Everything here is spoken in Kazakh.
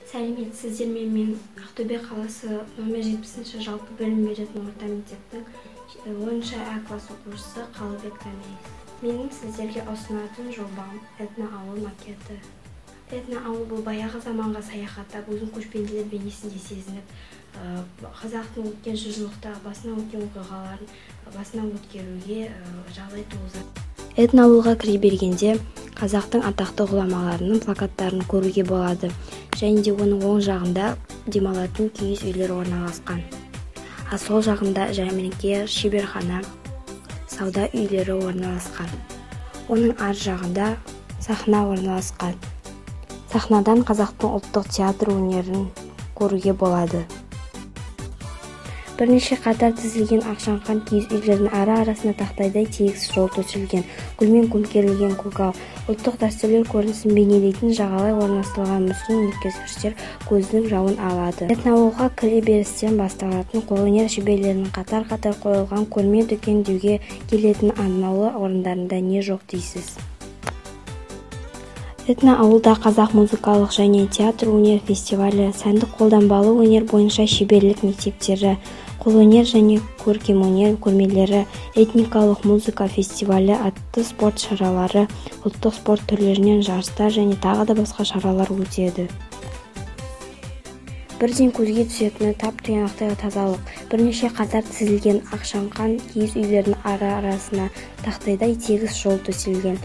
Сәлеметсіздер, мен Ақтөбе қаласы номер 70-ші жалпы білім беретін орта мектептің 10-ші А класс оқушысы Қалыбек Тәмеев. Менің сіздерге ұсынатын жобам этноауыл макеті. Этноауыл бұл баяғы заманға саяхаттап, өзінің көшпенділер бейнесінде сезініп, қазақтың өткен жұрнақтағы басынан өткен оқиғаларын басынан өткеруге жағдай туғызады. Этноауылға кіре бергенде қазақтың атақты ғұламаларының плакаттарын көруге болады, және де оның оң жағында демалатын киіз үйлер орналасқан. Ал сол жағында жәрмеңке, шеберхана, сауда үйлері орналасқан. Оның ар жағында сахна орналасқан. Сахнадан қазақтың ұлттық театр өнерін көруге болады. Бірнеше қатар тізілген ақшаңқан киіз үйлердің ара-арасына тақтайдай тегіс жол төселген, гүлмен көмкерілген көгал, ұлттық дәстүрлер көрінісін бейнелейтін жағалай орналастырылған мүсін ескерткіштер көздің жауын алады. Этноауылға кіре берістен басталатын қолөнер шеберлерінің қатар-қатар қойылған көрме-дүкен деуге келетін арнаулы орындарында не жоқ дейсіз. Этноауылда қазақ музыкалық және театр өнер фестивалі, сәндік қолданбалы өнер бойынша шеберлік мектептері, қолөнер және көркемөнер көрмелері, этникалық музыка фестивалі атты спорт шаралары, ұлттық спорт түрлерінен жарыстар және тағы да басқа шаралар өтеді. Бірден көзге түсетіні тап-тұйнақтай тазалық, бірнеше қатар тізілген ақшаңқан киіз үйлердің ара-арасына тақтайдай тегіс жол төселген,